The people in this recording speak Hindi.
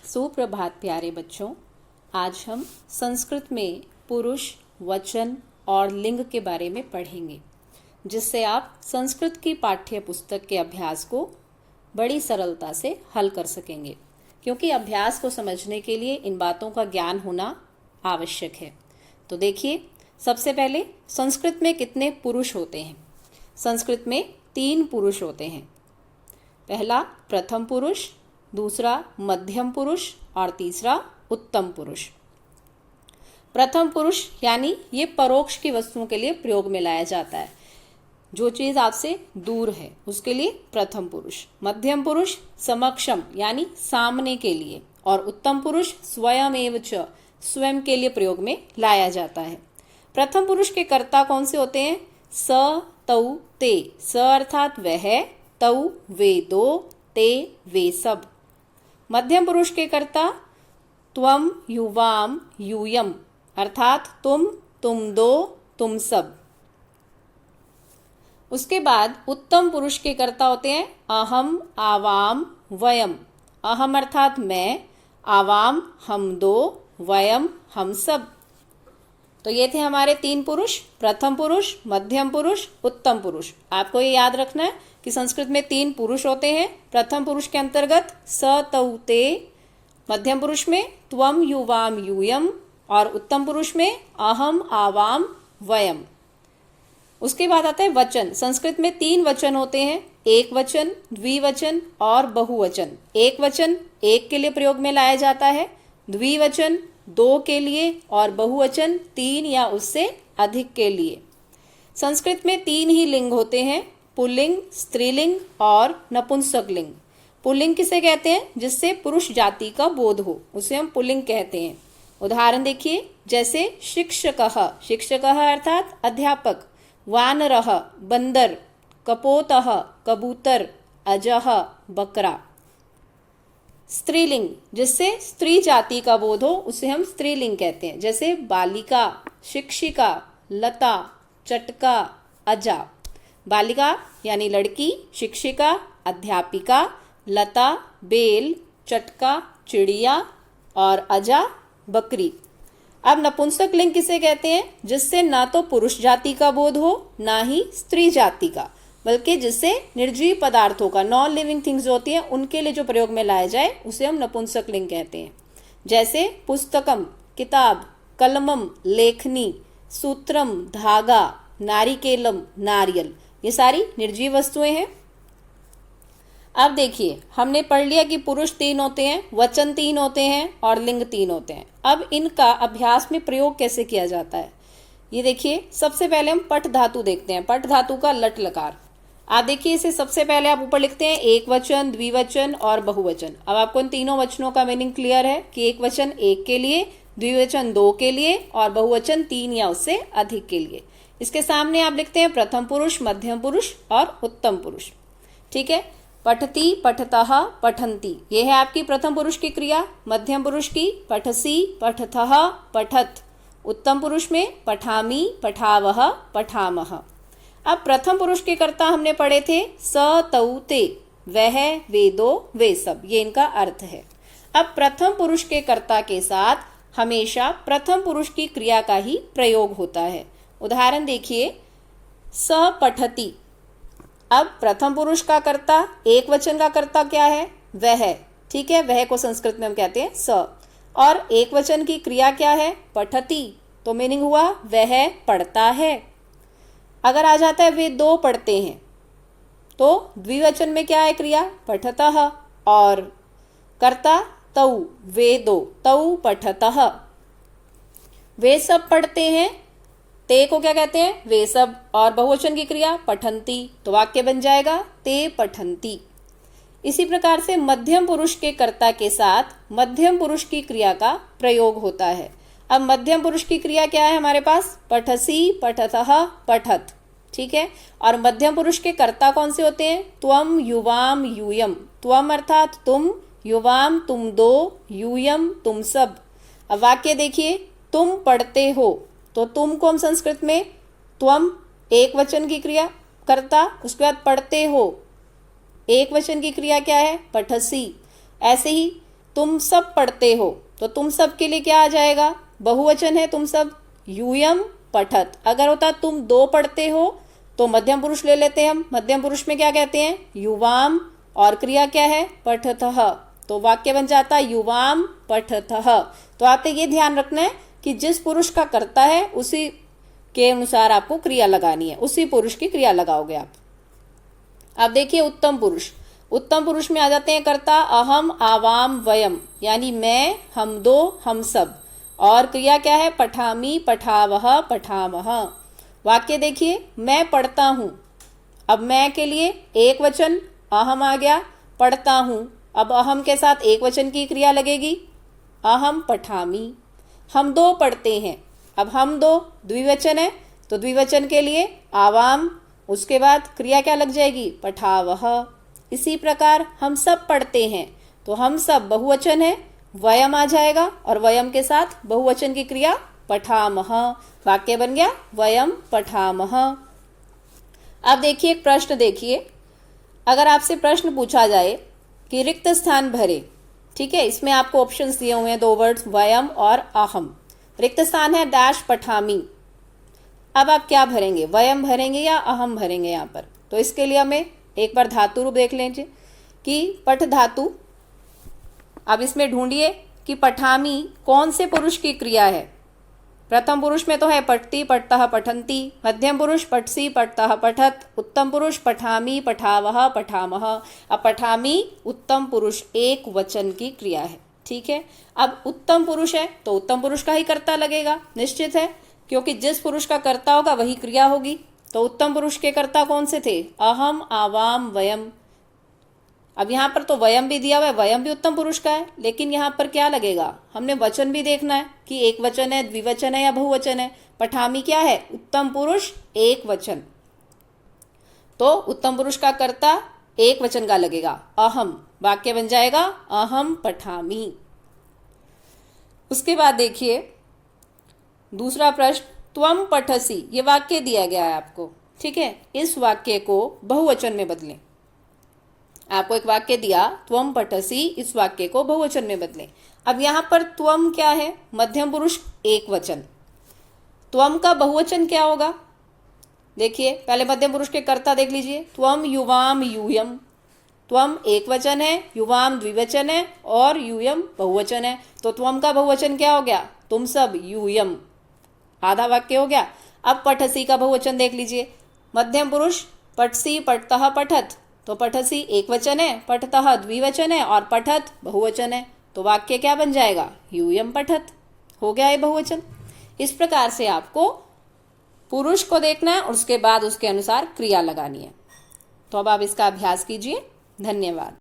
सुप्रभात प्यारे बच्चों। आज हम संस्कृत में पुरुष, वचन और लिंग के बारे में पढ़ेंगे, जिससे आप संस्कृत की पाठ्य पुस्तक के अभ्यास को बड़ी सरलता से हल कर सकेंगे, क्योंकि अभ्यास को समझने के लिए इन बातों का ज्ञान होना आवश्यक है। तो देखिए, सबसे पहले संस्कृत में कितने पुरुष होते हैं। संस्कृत में 3 पुरुष होते हैं। पहला प्रथम पुरुष, दूसरा मध्यम पुरुष और तीसरा उत्तम पुरुष। प्रथम पुरुष यानी ये परोक्ष की वस्तुओं के लिए प्रयोग में लाया जाता है। जो चीज आपसे दूर है उसके लिए प्रथम पुरुष। मध्यम पुरुष समक्षम यानी सामने के लिए, और उत्तम पुरुष स्वयं एव च स्वयं के लिए प्रयोग में लाया जाता है। प्रथम पुरुष के कर्ता कौन से होते हैं? स, तौ, ते। स अर्थात वह, तौ वे दो, ते वे सब। मध्यम पुरुष के कर्ता त्वम, युवाम, यूयम अर्थात तुम, तुम दो, तुम सब। उसके बाद उत्तम पुरुष के कर्ता होते हैं अहम, आवाम, वयम। अहम अर्थात मैं, आवाम हम दो, वयम हम सब। तो ये थे हमारे 3 पुरुष, प्रथम पुरुष, मध्यम पुरुष, उत्तम पुरुष। आपको ये याद रखना है कि संस्कृत में 3 पुरुष होते हैं। प्रथम पुरुष के अंतर्गत स, तौ, ते। मध्यम पुरुष में त्वम, युवाम, यूयम। और उत्तम पुरुष में अहम, आवाम, वयम। उसके बाद आता है वचन। संस्कृत में 3 वचन होते हैं, एक वचन, द्विवचन और बहुवचन। एक वचन एक के लिए प्रयोग में लाया जाता है, द्विवचन 2 के लिए और बहुवचन 3 या उससे अधिक के लिए। संस्कृत में 3 ही लिंग होते हैं, पुल्लिंग, स्त्रीलिंग और नपुंसकलिंग। पुल्लिंग किसे कहते हैं? जिससे पुरुष जाति का बोध हो, उसे हम पुल्लिंग कहते हैं। उदाहरण देखिए, जैसे शिक्षकः, शिक्षकः अर्थात अध्यापक। वानरः बंदर, कपोतः कबूतर, अजः बकरा। स्त्रीलिंग जिससे स्त्री जाति का बोध हो, उसे हम स्त्रीलिंग कहते हैं। जैसे बालिका, शिक्षिका, लता, चटका, अजा। बालिका यानी लड़की, शिक्षिका अध्यापिका, लता बेल, चटका चिड़िया और अजा बकरी। अब नपुंसक लिंग किसे कहते हैं? जिससे ना तो पुरुष जाति का बोध हो, ना ही स्त्री जाति का, बल्कि जिससे निर्जीव पदार्थों का, नॉन लिविंग थिंग्स जो होती हैं, उनके लिए जो प्रयोग में लाया जाए उसे हम नपुंसक लिंग कहते हैं। जैसे पुस्तकम किताब, कलमम लेखनी, सूत्रम धागा, नारिकेलम नारियल। ये सारी निर्जीव वस्तुएं हैं। अब देखिए, हमने पढ़ लिया कि पुरुष 3 होते हैं, वचन 3 होते हैं और लिंग 3 होते हैं। अब इनका अभ्यास में प्रयोग कैसे किया जाता है, ये देखिए। सबसे पहले हम पठ धातु देखते हैं। पठ धातु का लट लकार। आप देखिए, इसे सबसे पहले आप ऊपर लिखते हैं एक वचन, द्विवचन और बहुवचन। अब आपको इन तीनों वचनों का मीनिंग क्लियर है कि एक वचन 1 के लिए, द्विवचन 2 के लिए और बहुवचन 3 या उससे अधिक के लिए। इसके सामने आप लिखते हैं प्रथम पुरुष, मध्यम पुरुष और उत्तम पुरुष। ठीक है। पठती, पठतः, पठन्ति, ये है आपकी प्रथम पुरुष की क्रिया। मध्यम पुरुष की पठसी, पठतः, पठत। उत्तम पुरुष में पठामी, पठावः, पठामः। अब प्रथम पुरुष के कर्ता हमने पढ़े थे स, तौ, ते। वह, वे दो, वे सब, ये इनका अर्थ है। अब प्रथम पुरुष के कर्ता के साथ हमेशा प्रथम पुरुष की क्रिया का ही प्रयोग होता है। उदाहरण देखिए, स पठति। अब प्रथम पुरुष का कर्ता, एक वचन का कर्ता क्या है? वह। ठीक है, वह को संस्कृत में हम कहते हैं स। और एक वचन की क्रिया क्या है? पठति। तो मीनिंग हुआ वह पढ़ता है। अगर आ जाता है वे 2 पढ़ते हैं, तो द्विवचन में क्या है क्रिया? पठतः। और कर्ता तौ, वे 2, तौ पठतः। वे सब पढ़ते हैं, ते को क्या कहते हैं? वे सब। और बहुवचन की क्रिया पठन्ति, तो वाक्य बन जाएगा ते पठन्ति। इसी प्रकार से मध्यम पुरुष के कर्ता के साथ मध्यम पुरुष की क्रिया का प्रयोग होता है। अब मध्यम पुरुष की क्रिया क्या है हमारे पास? पठसी, पठतः, पठत। ठीक है। और मध्यम पुरुष के कर्ता कौन से होते हैं? त्वम, युवाम, यूयम। त्वम अर्थात तुम, युवाम तुम दो, यूयम तुम सब। अब वाक्य देखिए, तुम पढ़ते हो, तो तुम को हम संस्कृत में त्वम, एक वचन की क्रिया कर्ता, उसके बाद पढ़ते हो, एक वचन की क्रिया क्या है? पठसी। ऐसे ही तुम सब पढ़ते हो, तो तुम सब के लिए क्या आ जाएगा, बहुवचन है तुम सब, यूयम पठत। अगर होता तुम दो पढ़ते हो तो मध्यम पुरुष ले लेते हैं हम, मध्यम पुरुष में क्या कहते हैं, युवाम, और क्रिया क्या है, पठतः, तो वाक्य बन जाता है युवाम पठतः। तो आपने ये ध्यान रखना है कि जिस पुरुष का कर्ता है उसी के अनुसार आपको क्रिया लगानी है, उसी पुरुष की क्रिया लगाओगे आप। अब देखिए उत्तम पुरुष, उत्तम पुरुष में आ जाते हैं कर्ता अहम, आवाम, वयम, यानी मैं, हम दो, हम सब, और क्रिया क्या है, पठामी, पठावह, पठामह। वाक्य देखिए, मैं पढ़ता हूं, अब मैं के लिए एक वचन अहम आ गया, पढ़ता हूं, अब अहम के साथ एक वचन की क्रिया लगेगी, अहम पठामी। हम दो पढ़ते हैं, अब हम दो द्विवचन है, तो द्विवचन के लिए आवाम, उसके बाद क्रिया क्या लग जाएगी, पठावह। इसी प्रकार हम सब पढ़ते हैं, तो हम सब बहुवचन है, वयम आ जाएगा, और वयम के साथ बहुवचन की क्रिया पठामह। वाक्य बन गया वयम पठामह। अब देखिए एक प्रश्न देखिए, अगर आपसे प्रश्न पूछा जाए कि रिक्त स्थान भरे, ठीक है, इसमें आपको ऑप्शंस दिए हुए हैं, दो वर्ड्स वयम और अहम। रिक्त स्थान है डैश पठामी, अब आप क्या भरेंगे, वयम भरेंगे या अहम भरेंगे यहाँ पर। तो इसके लिए हमें एक बार धातु रूप देख लीजिए कि पठ धातु। अब इसमें ढूंढिए कि पठामी कौन से पुरुष की क्रिया है। प्रथम पुरुष में तो है पठती, पठतः, पठन्ति। मध्यम पुरुष पठसी, पठतः, पठत। उत्तम पुरुष पठामी, पठावह, पठामह। अब पठामी उत्तम पुरुष एक वचन की क्रिया है, ठीक है। अब उत्तम पुरुष है तो उत्तम पुरुष का ही कर्ता लगेगा, निश्चित है, क्योंकि जिस पुरुष का कर्ता होगा वही क्रिया होगी। तो उत्तम पुरुष के कर्ता कौन से थे, अहम, आवाम, वयम। अब यहाँ पर तो वयम भी दिया हुआ है, वयम भी उत्तम पुरुष का है, लेकिन यहाँ पर क्या लगेगा, हमने वचन भी देखना है कि एक वचन है, द्विवचन है या बहुवचन है। पठामी क्या है, उत्तम पुरुष एक वचन, तो उत्तम पुरुष का कर्ता एक वचन का लगेगा, अहम। वाक्य बन जाएगा अहम पठामी। उसके बाद देखिए दूसरा प्रश्न, त्वम पठसी, ये वाक्य दिया गया है आपको, ठीक है। इस वाक्य को बहुवचन में बदलें। आपको एक वाक्य दिया त्वम पठसी, इस वाक्य को बहुवचन में बदलें। अब यहां पर त्वम क्या है, मध्यम पुरुष एक वचन, त्वम का बहुवचन क्या होगा, देखिए पहले मध्यम पुरुष के कर्ता देख लीजिए, त्वम युवाम यूयम। त्वम एक वचन है, युवाम द्विवचन है, और यूयम बहुवचन है, तो त्वम का बहुवचन क्या हो गया, तुम सब, यूयम, आधा वाक्य हो गया। अब पठसी का बहुवचन देख लीजिए, मध्यम पुरुष पठसी, पठतः, पठत, तो पठसी एक वचन है, पठतः द्विवचन है, और पठत बहुवचन है, तो वाक्य क्या बन जाएगा, यूयम पठत, हो गया ये बहुवचन। इस प्रकार से आपको पुरुष को देखना है और उसके बाद उसके अनुसार क्रिया लगानी है। तो अब आप इसका अभ्यास कीजिए। धन्यवाद।